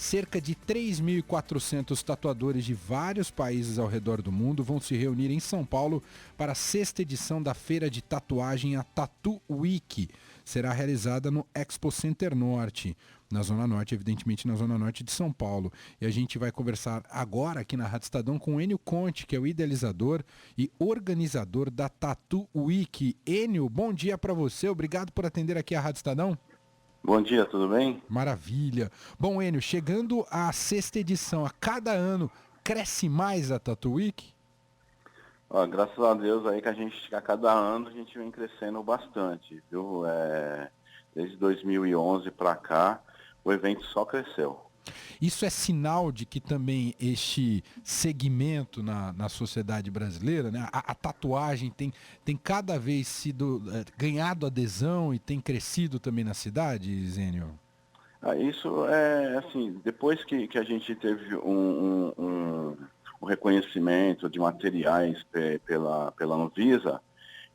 Cerca de 3.400 tatuadores de vários países ao redor do mundo vão se reunir em São Paulo para a 6ª edição da feira de tatuagem, a Tattoo Week. Será realizada no Expo Center Norte, na Zona Norte, evidentemente na Zona Norte de São Paulo. E a gente vai conversar agora aqui na Rádio Estadão com o Enio Conte, que é o idealizador e organizador da Tattoo Week. Enio, bom dia para você, obrigado por atender aqui a Rádio Estadão. Bom dia, tudo bem? Maravilha. Bom, Enio, chegando à 6ª edição, a cada ano cresce mais a Tattoo Week? Graças a Deus aí que a cada ano a gente vem crescendo bastante, viu? Desde 2011 para cá, o evento só cresceu. Isso é sinal de que também este segmento na sociedade brasileira, né, a tatuagem tem cada vez sido ganhado adesão e tem crescido também na cidade, Zênio? Isso é assim, depois que a gente teve um reconhecimento de materiais pela Anvisa,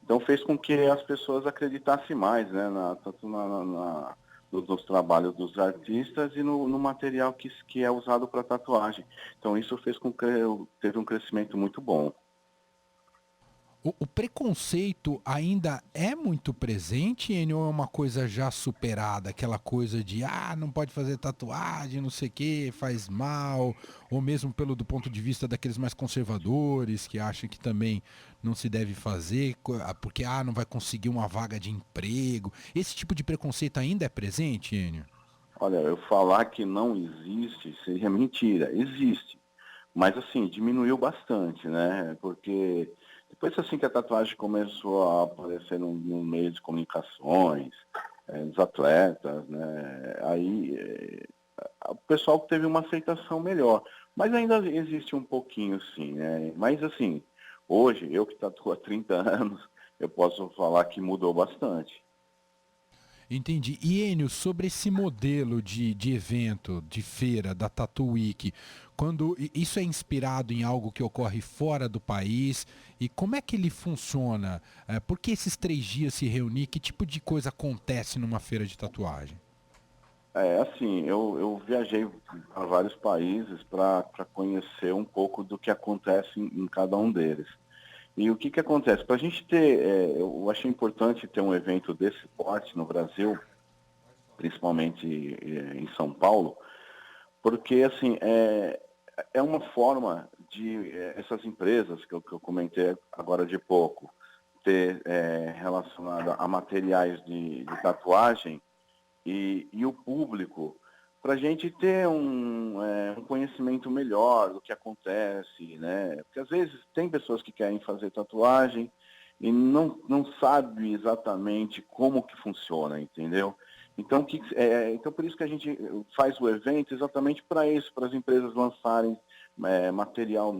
então fez com que as pessoas acreditassem mais, né, tanto nos trabalhos dos artistas e no material que é usado para tatuagem. Então isso fez com que teve um crescimento muito bom. O preconceito ainda é muito presente, Enio, ou é uma coisa já superada? Aquela coisa de, não pode fazer tatuagem, não sei o que, faz mal, ou mesmo do ponto de vista daqueles mais conservadores, que acham que também não se deve fazer, porque, não vai conseguir uma vaga de emprego. Esse tipo de preconceito ainda é presente, Enio? Olha, eu falar que não existe seria mentira, existe. Mas assim, diminuiu bastante, né? Porque depois assim que a tatuagem começou a aparecer no meio de comunicações, dos atletas, né? Aí o pessoal teve uma aceitação melhor. Mas ainda existe um pouquinho, sim, né? Mas assim, hoje, eu que tatuo há 30 anos, eu posso falar que mudou bastante. Entendi. E Enio, sobre esse modelo de evento, de feira, da Tattoo Week, quando isso é inspirado em algo que ocorre fora do país, e como é que ele funciona? Por que esses 3 dias se reunir? Que tipo de coisa acontece numa feira de tatuagem? Assim, eu viajei para vários países para conhecer um pouco do que acontece em cada um deles. E o que acontece? Para a gente ter, eu achei importante ter um evento desse porte no Brasil, principalmente em São Paulo, porque assim, é uma forma de essas empresas que eu comentei agora de pouco, ter relacionada a materiais de tatuagem, e o público, para a gente ter um conhecimento melhor do que acontece, né? Porque às vezes tem pessoas que querem fazer tatuagem e não sabe exatamente como que funciona, entendeu? Então por isso que a gente faz o evento exatamente para isso, para as empresas lançarem material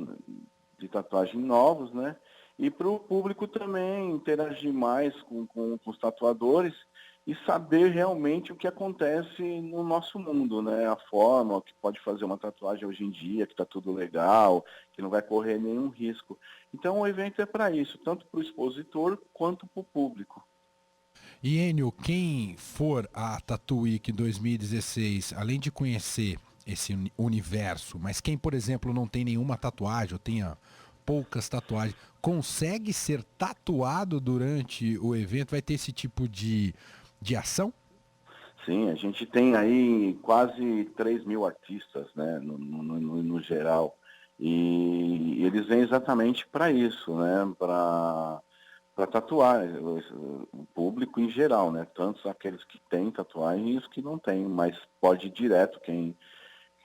de tatuagem novos, né? E para o público também interagir mais com os tatuadores e saber realmente o que acontece no nosso mundo, né? A forma que pode fazer uma tatuagem hoje em dia, que está tudo legal, que não vai correr nenhum risco. Então o evento é para isso, tanto para o expositor quanto para o público. E Enio, quem for a Tattoo Week 2016, além de conhecer esse universo, mas quem, por exemplo, não tem nenhuma tatuagem ou tenha poucas tatuagens, consegue ser tatuado durante o evento? Vai ter esse tipo de ação? Sim, a gente tem aí quase 3.000 artistas, né, no geral. E eles vêm exatamente para isso, né, para tatuar o público em geral, né, tanto aqueles que têm tatuagem e os que não têm, mas pode ir direto, quem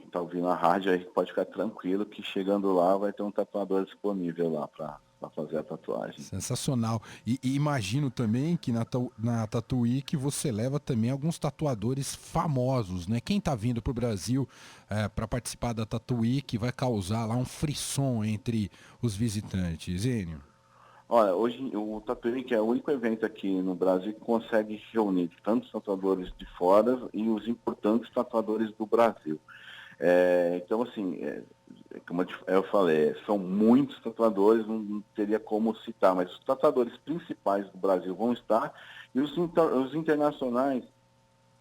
está ouvindo a rádio aí pode ficar tranquilo que chegando lá vai ter um tatuador disponível lá para fazer a tatuagem. Sensacional. E imagino também que na Tattoo Week você leva também alguns tatuadores famosos, né? Quem tá vindo pro Brasil para participar da Tattoo Week vai causar lá um frisson entre os visitantes, Enio? Olha, hoje o Tatuí, que é o único evento aqui no Brasil que consegue reunir tanto os tatuadores de fora e os importantes tatuadores do Brasil. Então, assim, como eu falei, são muitos tatuadores, não teria como citar, mas os tatuadores principais do Brasil vão estar, e os internacionais,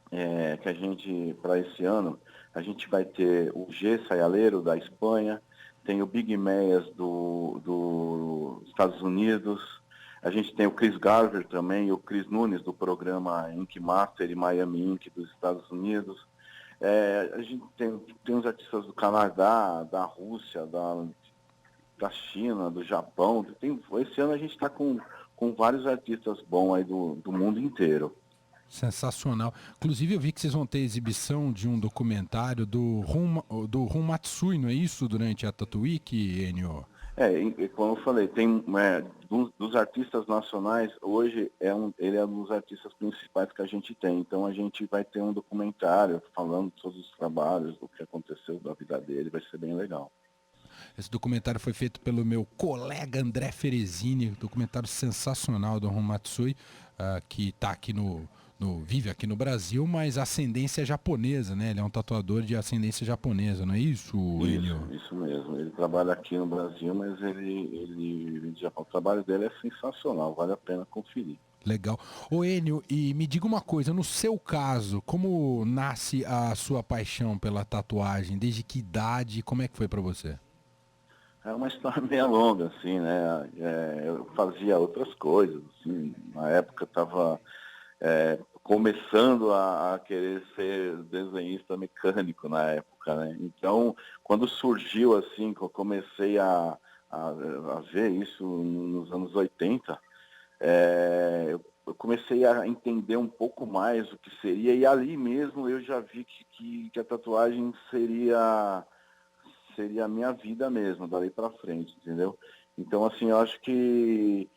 que a gente, para esse ano, a gente vai ter o G Sayalero da Espanha, tem o Big Meyers dos Estados Unidos, a gente tem o Chris Garver também, e o Chris Nunes do programa Ink Master e Miami Ink dos Estados Unidos. A gente tem uns artistas do Canadá, da Rússia, da China, do Japão. Esse ano a gente está com vários artistas bons aí do mundo inteiro. Sensacional. Inclusive eu vi que vocês vão ter exibição de um documentário do Rum Matsui, não é isso? Durante a Tattoo Week, Enio? E como eu falei, tem dos artistas nacionais, hoje ele é um dos artistas principais que a gente tem. Então a gente vai ter um documentário falando de todos os trabalhos, do que aconteceu da vida dele, vai ser bem legal. Esse documentário foi feito pelo meu colega André Ferezini, documentário sensacional do Rum Matsui, que está aqui vive aqui no Brasil, mas ascendência japonesa, né? Ele é um tatuador de ascendência japonesa, não é isso, Enio? Isso mesmo. Ele trabalha aqui no Brasil, mas ele vive de Japão. O trabalho dele é sensacional, vale a pena conferir. Legal. Ô Enio, e me diga uma coisa, no seu caso, como nasce a sua paixão pela tatuagem? Desde que idade? Como é que foi para você? É uma história meio longa, assim, né? Eu fazia outras coisas, assim. Na época eu estava começando a querer ser desenhista mecânico na época, né? Então, quando surgiu, assim, que eu comecei a ver isso nos anos 80, eu comecei a entender um pouco mais o que seria, e ali mesmo eu já vi que a tatuagem seria a minha vida mesmo, dali para frente, entendeu? Então, assim, eu acho que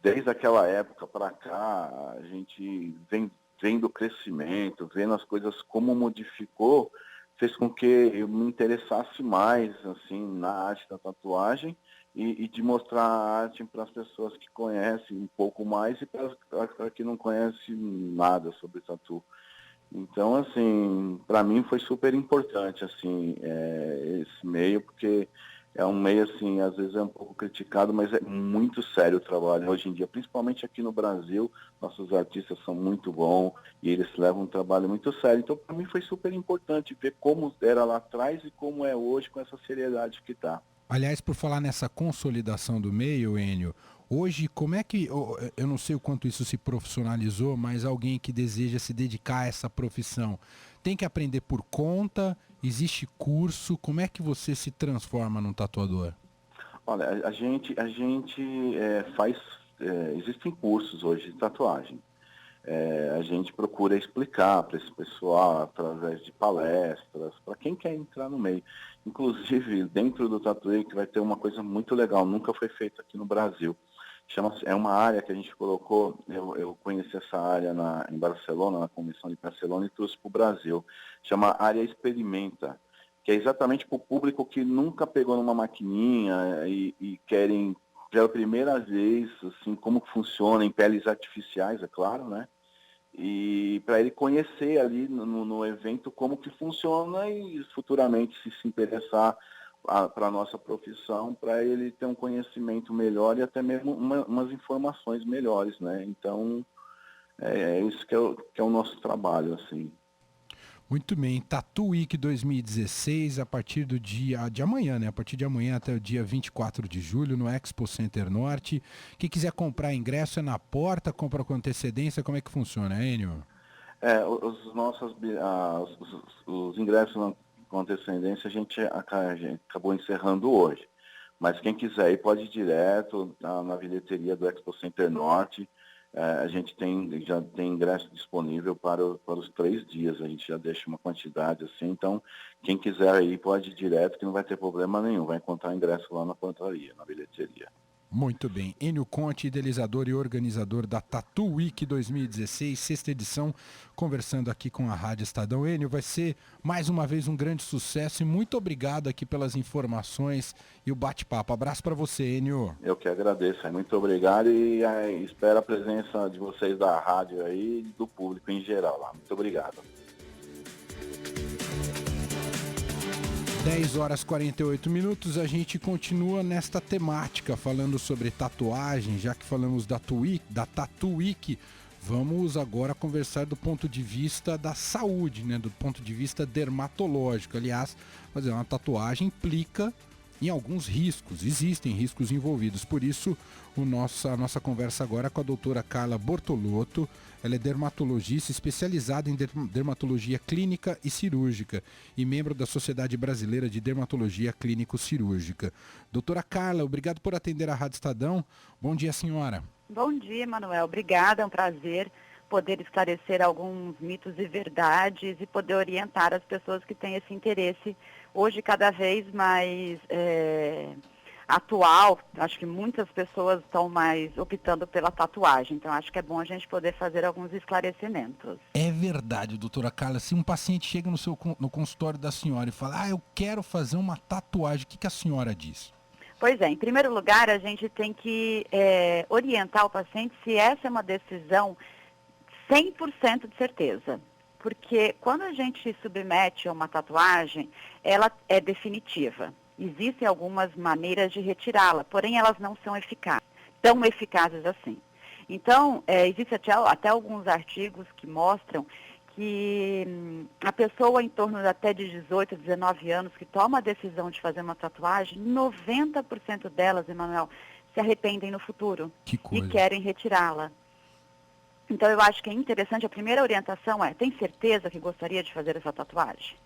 desde aquela época para cá, a gente vem vendo o crescimento, vendo as coisas como modificou, fez com que eu me interessasse mais, assim, na arte da tatuagem e de mostrar a arte para as pessoas que conhecem um pouco mais e para que não conhecem nada sobre tatu. Então, assim, para mim foi super importante, assim, esse meio, porque é um meio, assim, às vezes é um pouco criticado, mas é muito sério o trabalho hoje em dia, principalmente aqui no Brasil. Nossos artistas são muito bons e eles levam um trabalho muito sério. Então, para mim foi super importante ver como era lá atrás e como é hoje com essa seriedade que está. Aliás, por falar nessa consolidação do meio, Enio, hoje como é que, eu não sei o quanto isso se profissionalizou, mas alguém que deseja se dedicar a essa profissão tem que aprender por conta? Existe curso? Como é que você se transforma num tatuador? Olha, a gente faz, existem cursos hoje de tatuagem. A gente procura explicar para esse pessoal através de palestras, para quem quer entrar no meio. Inclusive, dentro do Tattoo que vai ter uma coisa muito legal, nunca foi feita aqui no Brasil. É uma área que a gente colocou, eu conheci essa área em Barcelona, na Convenção de Barcelona, e trouxe para o Brasil. Chama Área Experimenta, que é exatamente para o público que nunca pegou numa maquininha e querem, pela primeira vez, assim, como funciona em peles artificiais, é claro, né? E para ele conhecer ali no evento como que funciona e futuramente se interessar para a nossa profissão, para ele ter um conhecimento melhor e até mesmo umas informações melhores, né? Então, isso que é o nosso trabalho, assim. Muito bem, Tattoo Week 2016, a partir do dia de amanhã, né? A partir de amanhã até o dia 24 de julho, no Expo Center Norte. Quem quiser comprar ingresso é na porta, compra com antecedência, como é que funciona, Enio? Os ingressos com antecedência a gente acabou encerrando hoje. Mas quem quiser ir pode ir direto na bilheteria do Expo Center Norte. A gente já tem ingresso disponível para os 3 dias, a gente já deixa uma quantidade assim, então quem quiser ir pode ir direto, que não vai ter problema nenhum, vai encontrar ingresso lá na portaria, na bilheteria. Muito bem. Enio Conte, idealizador e organizador da Tattoo Week 2016, sexta edição, conversando aqui com a Rádio Estadão. Enio, vai ser mais uma vez um grande sucesso e muito obrigado aqui pelas informações e o bate-papo. Abraço para você, Enio. Eu que agradeço, muito obrigado e espero a presença de vocês da rádio aí e do público em geral lá. Muito obrigado. 10 horas 48 minutos, a gente continua nesta temática, falando sobre tatuagem, já que falamos da Tattoo Week, Vamos agora conversar do ponto de vista da saúde, né? Do ponto de vista dermatológico. Aliás, fazer uma tatuagem implica em alguns riscos, existem riscos envolvidos. Por isso, a nossa conversa agora é com a doutora Carla Bortolotto. Ela é dermatologista especializada em dermatologia clínica e cirúrgica e membro da Sociedade Brasileira de Dermatologia Clínico-Cirúrgica. Doutora Carla, obrigado por atender a Rádio Estadão. Bom dia, senhora. Bom dia, Manuel. Obrigada, é um prazer poder esclarecer alguns mitos e verdades e poder orientar as pessoas que têm esse interesse hoje cada vez mais atual. Acho que muitas pessoas estão mais optando pela tatuagem, então acho que é bom a gente poder fazer alguns esclarecimentos. É verdade, doutora Carla, se um paciente chega no consultório da senhora e fala, eu quero fazer uma tatuagem, o que a senhora diz? Pois é, em primeiro lugar, a gente tem que orientar o paciente se essa é uma decisão 100% de certeza. Porque quando a gente se submete a uma tatuagem, ela é definitiva. Existem algumas maneiras de retirá-la, porém elas não são tão eficazes assim. Então, existem até alguns artigos que mostram que a pessoa em torno até de 18, 19 anos que toma a decisão de fazer uma tatuagem, 90% delas, Emanuel, se arrependem no futuro e querem retirá-la. Então eu acho que é interessante, a primeira orientação tem certeza que gostaria de fazer essa tatuagem?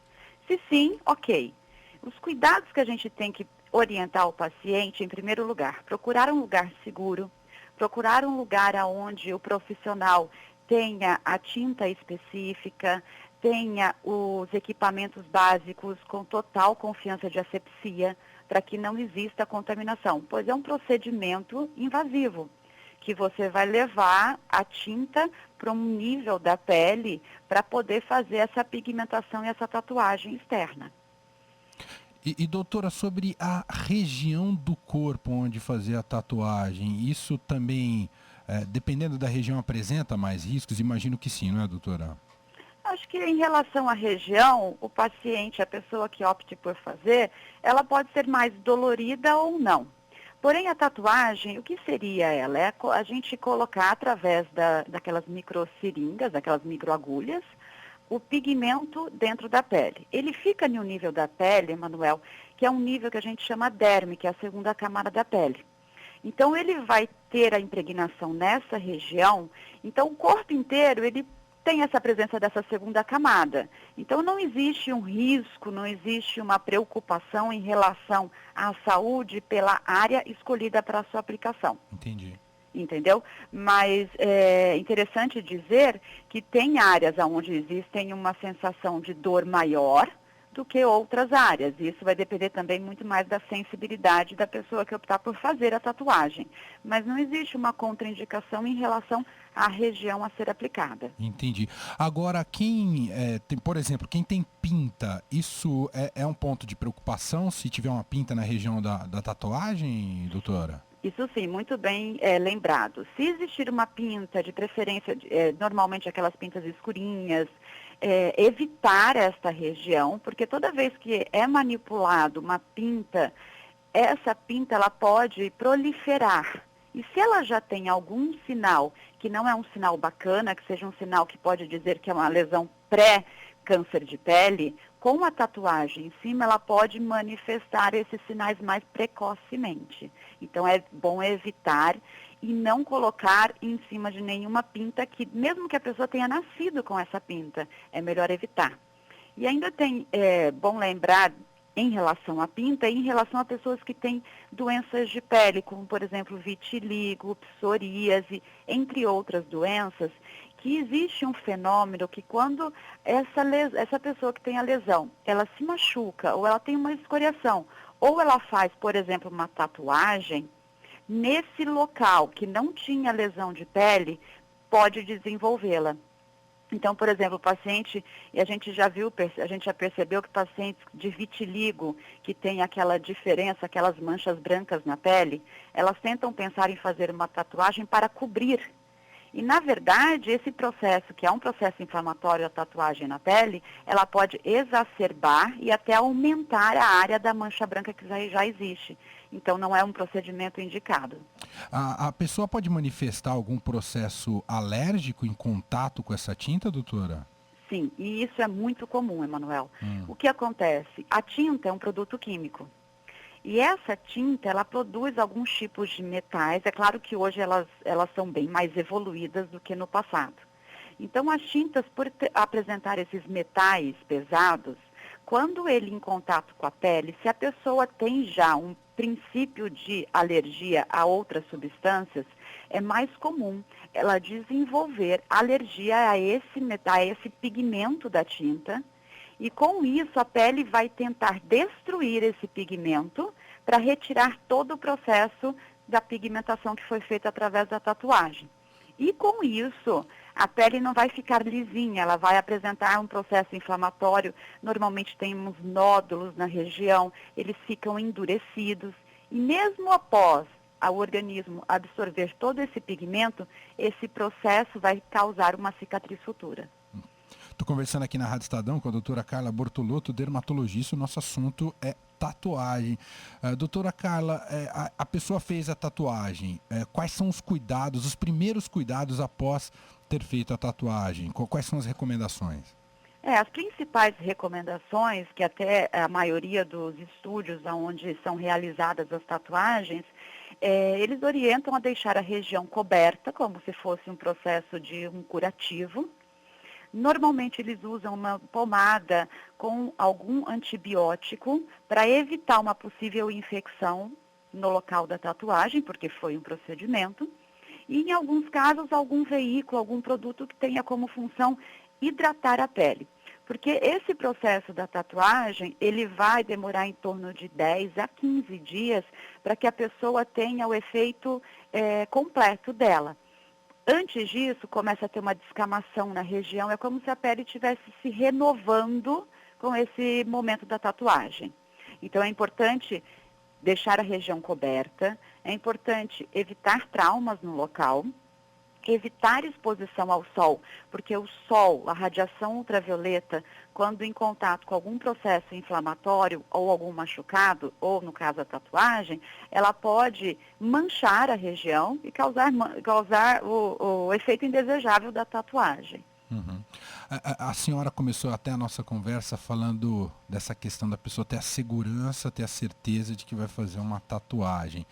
Se sim, ok. Os cuidados que a gente tem que orientar o paciente, em primeiro lugar, procurar um lugar seguro, procurar um lugar onde o profissional tenha a tinta específica, tenha os equipamentos básicos com total confiança de asepsia, para que não exista contaminação, pois é um procedimento invasivo, que você vai levar a tinta para um nível da pele para poder fazer essa pigmentação e essa tatuagem externa. E doutora, sobre a região do corpo onde fazer a tatuagem, isso também, dependendo da região, apresenta mais riscos? Imagino que sim, não é, doutora? Acho que em relação à região, o paciente, a pessoa que opte por fazer, ela pode ser mais dolorida ou não. Porém, a tatuagem, o que seria ela? É a gente colocar através daquelas microseringas, daquelas microagulhas, o pigmento dentro da pele. Ele fica no nível da pele, Emanuel, que é um nível que a gente chama derme, que é a segunda camada da pele. Então, ele vai ter a impregnação nessa região, então o corpo inteiro, ele tem essa presença dessa segunda camada. Então, não existe um risco, não existe uma preocupação em relação à saúde pela área escolhida para a sua aplicação. Entendi. Entendeu? Mas é interessante dizer que tem áreas onde existem uma sensação de dor maior do que outras áreas. E isso vai depender também muito mais da sensibilidade da pessoa que optar por fazer a tatuagem. Mas não existe uma contraindicação em relação à região a ser aplicada. Entendi. Agora, quem tem, por exemplo, quem tem pinta, isso é um ponto de preocupação se tiver uma pinta na região da tatuagem, doutora? Isso sim, muito bem lembrado. Se existir uma pinta, de preferência, normalmente aquelas pintas escurinhas, evitar esta região, porque toda vez que é manipulado uma pinta, essa pinta ela pode proliferar. E se ela já tem algum sinal que não é um sinal bacana, que seja um sinal que pode dizer que é uma lesão pré-câncer de pele, com a tatuagem em cima, ela pode manifestar esses sinais mais precocemente. Então, é bom evitar e não colocar em cima de nenhuma pinta que, mesmo que a pessoa tenha nascido com essa pinta, é melhor evitar. E ainda bom lembrar, em relação à pinta, e em relação a pessoas que têm doenças de pele, como, por exemplo, vitiligo, psoríase, entre outras doenças, que existe um fenômeno que quando essa pessoa que tem a lesão, ela se machuca ou ela tem uma escoriação, ou ela faz, por exemplo, uma tatuagem, nesse local que não tinha lesão de pele, pode desenvolvê-la. Então, por exemplo, o paciente, e a gente já percebeu que pacientes de vitiligo, que tem aquela diferença, aquelas manchas brancas na pele, elas tentam pensar em fazer uma tatuagem para cobrir. E, na verdade, esse processo, que é um processo inflamatório, a tatuagem na pele, ela pode exacerbar e até aumentar a área da mancha branca que já existe. Então não é um procedimento indicado. A pessoa pode manifestar algum processo alérgico em contato com essa tinta, doutora? Sim, e isso é muito comum, Emanuel. Hum. O que acontece? A tinta é um produto químico. E essa tinta, ela produz alguns tipos de metais. É claro que hoje elas são bem mais evoluídas do que no passado. Então, as tintas, por apresentar esses metais pesados, quando ele em contato com a pele, se a pessoa tem já um princípio de alergia a outras substâncias, é mais comum ela desenvolver alergia a esse pigmento da tinta, e com isso a pele vai tentar destruir esse pigmento para retirar todo o processo da pigmentação que foi feita através da tatuagem. E com isso, a pele não vai ficar lisinha, ela vai apresentar um processo inflamatório. Normalmente temos nódulos na região, eles ficam endurecidos. E mesmo após o organismo absorver todo esse pigmento, esse processo vai causar uma cicatriz futura. Estou conversando aqui na Rádio Estadão com a doutora Carla Bortolotto, dermatologista. O nosso assunto é tatuagem. Doutora Carla, a pessoa fez a tatuagem. Quais são os cuidados, os primeiros cuidados após ter feito a tatuagem? Quais são as recomendações? As principais recomendações, que até a maioria dos estúdios onde são realizadas as tatuagens, eles orientam a deixar a região coberta, como se fosse um processo de um curativo. Normalmente eles usam uma pomada com algum antibiótico para evitar uma possível infecção no local da tatuagem, porque foi um procedimento. E em alguns casos, algum veículo, algum produto que tenha como função hidratar a pele. Porque esse processo da tatuagem, ele vai demorar em torno de 10 a 15 dias para que a pessoa tenha o efeito completo dela. Antes disso, começa a ter uma descamação na região, é como se a pele estivesse se renovando com esse momento da tatuagem. Então é importante deixar a região coberta, é importante evitar traumas no local, evitar exposição ao sol, porque o sol, a radiação ultravioleta, quando em contato com algum processo inflamatório ou algum machucado, ou no caso a tatuagem, ela pode manchar a região e causar o efeito indesejável da tatuagem. Uhum. A senhora começou até a nossa conversa falando dessa questão da pessoa ter a segurança, ter a certeza de que vai fazer uma tatuagem.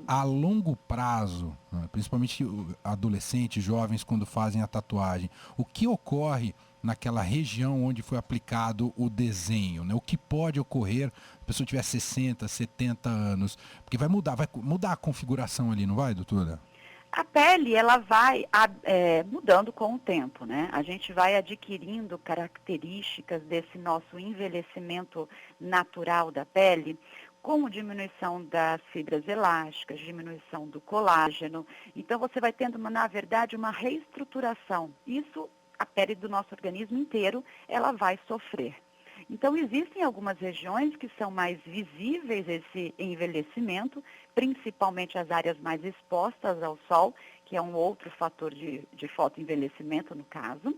A longo prazo, principalmente adolescentes, jovens, quando fazem a tatuagem, o que ocorre naquela região onde foi aplicado o desenho, né? O que pode ocorrer se a pessoa tiver 60, 70 anos? Porque vai mudar a configuração ali, não vai, doutora? A pele, ela vai mudando com o tempo, né? A gente vai adquirindo características desse nosso envelhecimento natural da pele, como diminuição das fibras elásticas, diminuição do colágeno. Então, você vai tendo, na verdade, uma reestruturação. Isso, a pele do nosso organismo inteiro, ela vai sofrer. Então, existem algumas regiões que são mais visíveis esse envelhecimento, principalmente as áreas mais expostas ao sol, que é um outro fator de fotoenvelhecimento no caso.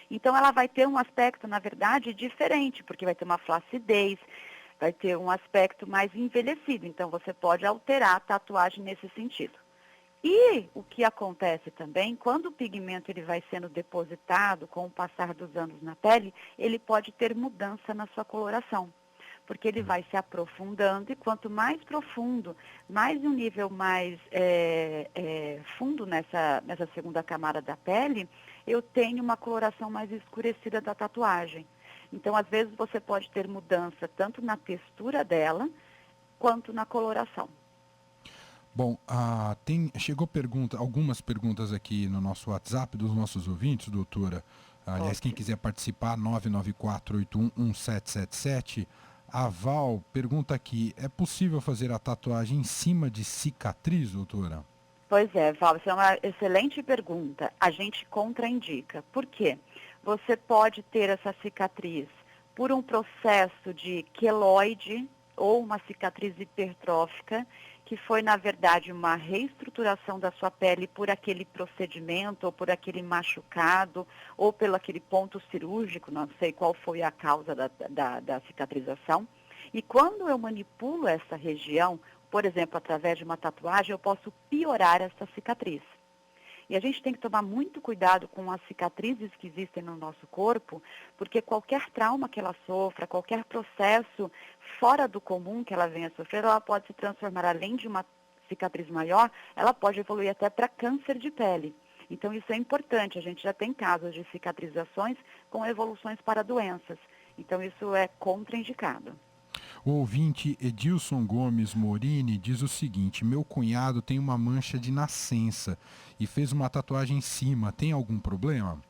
Então, ela vai ter um aspecto, na verdade, diferente, porque vai ter uma flacidez, vai ter um aspecto mais envelhecido. Então, você pode alterar a tatuagem nesse sentido. E o que acontece também, quando o pigmento ele vai sendo depositado com o passar dos anos na pele, ele pode ter mudança na sua coloração, porque ele vai se aprofundando e quanto mais profundo, mais um nível mais fundo nessa segunda camada da pele, eu tenho uma coloração mais escurecida da tatuagem. Então, às vezes, você pode ter mudança tanto na textura dela, quanto na coloração. Bom, chegou algumas perguntas aqui no nosso WhatsApp dos nossos ouvintes, doutora. Aliás, quem quiser participar, 994811777. A Val pergunta aqui, é possível fazer a tatuagem em cima de cicatriz, doutora? Pois é, Val, essa é uma excelente pergunta. A gente contraindica. Por quê? Você pode ter essa cicatriz por um processo de queloide ou uma cicatriz hipertrófica, que foi, na verdade, uma reestruturação da sua pele por aquele procedimento, ou por aquele machucado, ou pelo aquele ponto cirúrgico, não sei qual foi a causa da cicatrização. E quando eu manipulo essa região por exemplo, através de uma tatuagem, eu posso piorar essa cicatriz. E a gente tem que tomar muito cuidado com as cicatrizes que existem no nosso corpo, porque qualquer trauma que ela sofra, qualquer processo fora do comum que ela venha a sofrer, ela pode se transformar, além de uma cicatriz maior, ela pode evoluir até para câncer de pele. Então isso é importante, a gente já tem casos de cicatrizações com evoluções para doenças. Então isso é contraindicado. O ouvinte Edilson Gomes Morini diz o seguinte: meu cunhado tem uma mancha de nascença e fez uma tatuagem em cima. Tem algum problema?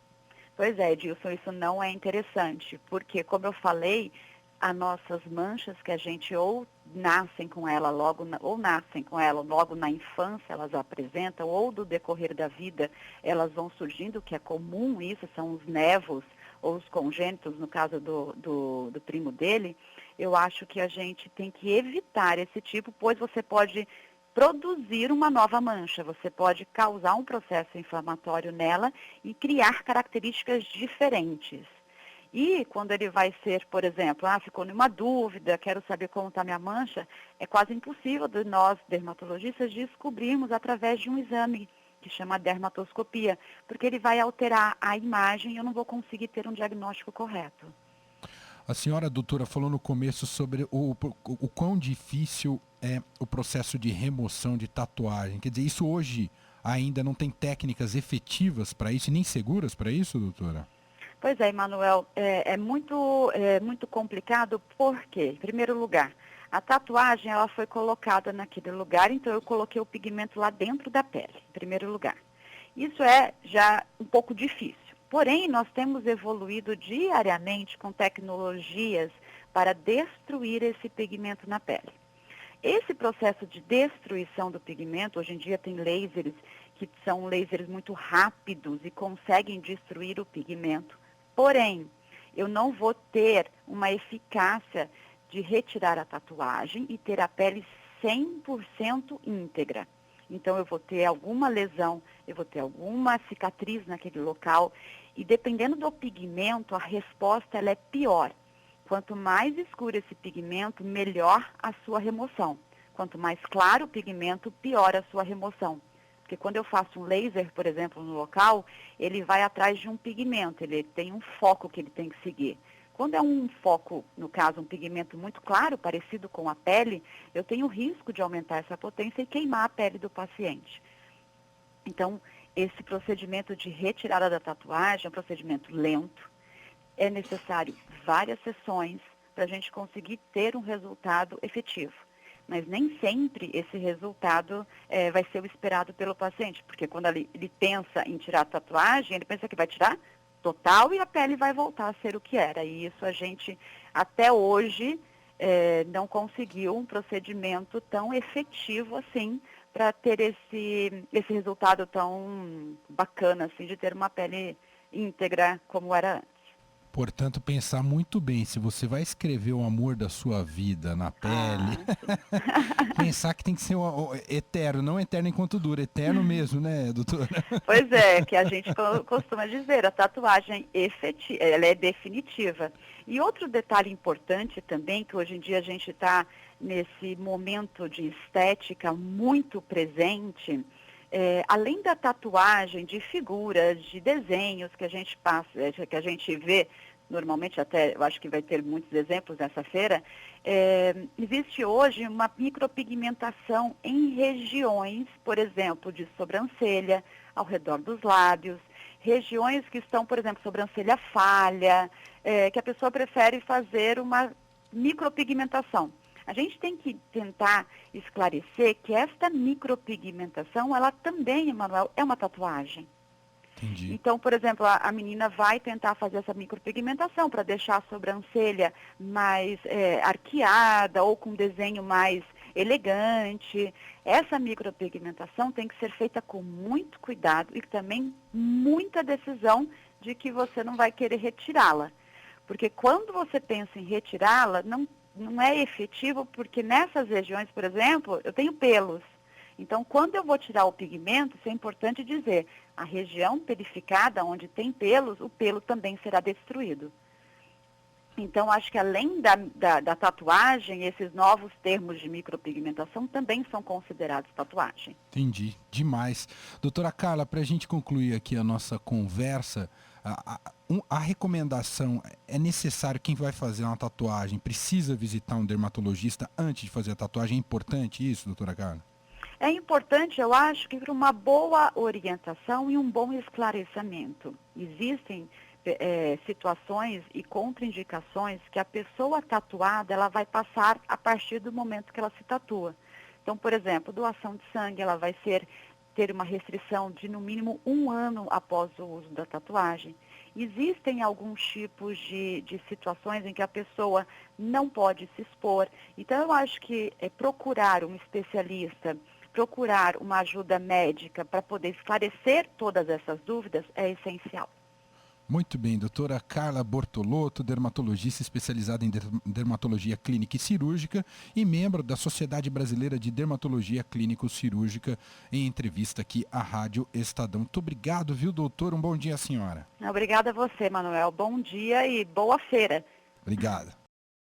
Pois é, Edilson, isso não é interessante, porque, como eu falei, as nossas manchas que a gente ou nascem com ela logo na infância, elas apresentam, ou do decorrer da vida, elas vão surgindo, que é comum isso, são os névos ou os congênitos, no caso do primo dele. Eu acho que a gente tem que evitar esse tipo, pois você pode produzir uma nova mancha, você pode causar um processo inflamatório nela e criar características diferentes. E quando ele vai ser, por exemplo, ficou numa dúvida, quero saber como está minha mancha, é quase impossível de nós, dermatologistas, descobrirmos através de um exame que chama dermatoscopia, porque ele vai alterar a imagem e eu não vou conseguir ter um diagnóstico correto. A senhora, doutora, falou no começo sobre o quão difícil é o processo de remoção de tatuagem. Quer dizer, isso hoje ainda não tem técnicas efetivas para isso e nem seguras para isso, doutora? Pois é, Emanuel, é muito complicado porque, em primeiro lugar, a tatuagem ela foi colocada naquele lugar, então eu coloquei o pigmento lá dentro da pele, em primeiro lugar. Isso é já um pouco difícil. Porém, nós temos evoluído diariamente com tecnologias para destruir esse pigmento na pele. Esse processo de destruição do pigmento, hoje em dia tem lasers que são lasers muito rápidos e conseguem destruir o pigmento. Porém, eu não vou ter uma eficácia de retirar a tatuagem e ter a pele 100% íntegra. Então, eu vou ter alguma lesão, eu vou ter alguma cicatriz naquele local. E dependendo do pigmento, a resposta ela é pior. Quanto mais escuro esse pigmento, melhor a sua remoção. Quanto mais claro o pigmento, pior a sua remoção. Porque quando eu faço um laser, por exemplo, no local, ele vai atrás de um pigmento, ele tem um foco que ele tem que seguir. Quando é um foco, no caso, um pigmento muito claro, parecido com a pele, eu tenho o risco de aumentar essa potência e queimar a pele do paciente. Então, esse procedimento de retirada da tatuagem é um procedimento lento. É necessário várias sessões para a gente conseguir ter um resultado efetivo. Mas nem sempre esse resultado vai ser o esperado pelo paciente, porque quando ele pensa em tirar a tatuagem, ele pensa que vai tirar total e a pele vai voltar a ser o que era. E isso a gente, até hoje, não conseguiu um procedimento tão efetivo assim para ter esse resultado tão bacana, assim, de ter uma pele íntegra como era antes. Portanto, pensar muito bem, se você vai escrever o amor da sua vida na pele, pensar que tem que ser eterno, não eterno enquanto dura, eterno mesmo, né, doutora? Pois é, que a gente costuma dizer, a tatuagem ela é definitiva. E outro detalhe importante também, que hoje em dia a gente está nesse momento de estética muito presente, além da tatuagem de figuras, de desenhos que a gente passa, que a gente vê, normalmente até, eu acho que vai ter muitos exemplos nessa feira, existe hoje uma micropigmentação em regiões, por exemplo, de sobrancelha, ao redor dos lábios, regiões que estão, por exemplo, sobrancelha falha, que a pessoa prefere fazer uma micropigmentação. A gente tem que tentar esclarecer que esta micropigmentação, ela também, Emanuel, é uma tatuagem. Entendi. Então, por exemplo, a menina vai tentar fazer essa micropigmentação para deixar a sobrancelha mais arqueada ou com um desenho mais elegante. Essa micropigmentação tem que ser feita com muito cuidado e também muita decisão de que você não vai querer retirá-la. Porque quando você pensa em retirá-la, não é efetivo, porque nessas regiões, por exemplo, eu tenho pelos. Então, quando eu vou tirar o pigmento, isso é importante dizer, a região perificada onde tem pelos, o pelo também será destruído. Então, acho que além da tatuagem, esses novos termos de micropigmentação também são considerados tatuagem. Entendi, demais. Doutora Carla, para a gente concluir aqui a nossa conversa, a recomendação é necessário, quem vai fazer uma tatuagem precisa visitar um dermatologista antes de fazer a tatuagem? É importante isso, doutora Carla? É importante, eu acho, que para uma boa orientação e um bom esclarecimento. Existem situações e contraindicações que a pessoa tatuada ela vai passar a partir do momento que ela se tatua. Então, por exemplo, doação de sangue, ela vai ter uma restrição de no mínimo 1 ano após o uso da tatuagem. Existem alguns tipos de situações em que a pessoa não pode se expor. Então, eu acho que procurar um especialista, procurar uma ajuda médica para poder esclarecer todas essas dúvidas é essencial. Muito bem, doutora Carla Bortolotto, dermatologista especializada em dermatologia clínica e cirúrgica e membro da Sociedade Brasileira de Dermatologia Clínico-Cirúrgica, em entrevista aqui à Rádio Estadão. Muito obrigado, viu, doutor? Um bom dia à senhora. Obrigada a você, Manuel. Bom dia e boa feira. Obrigado.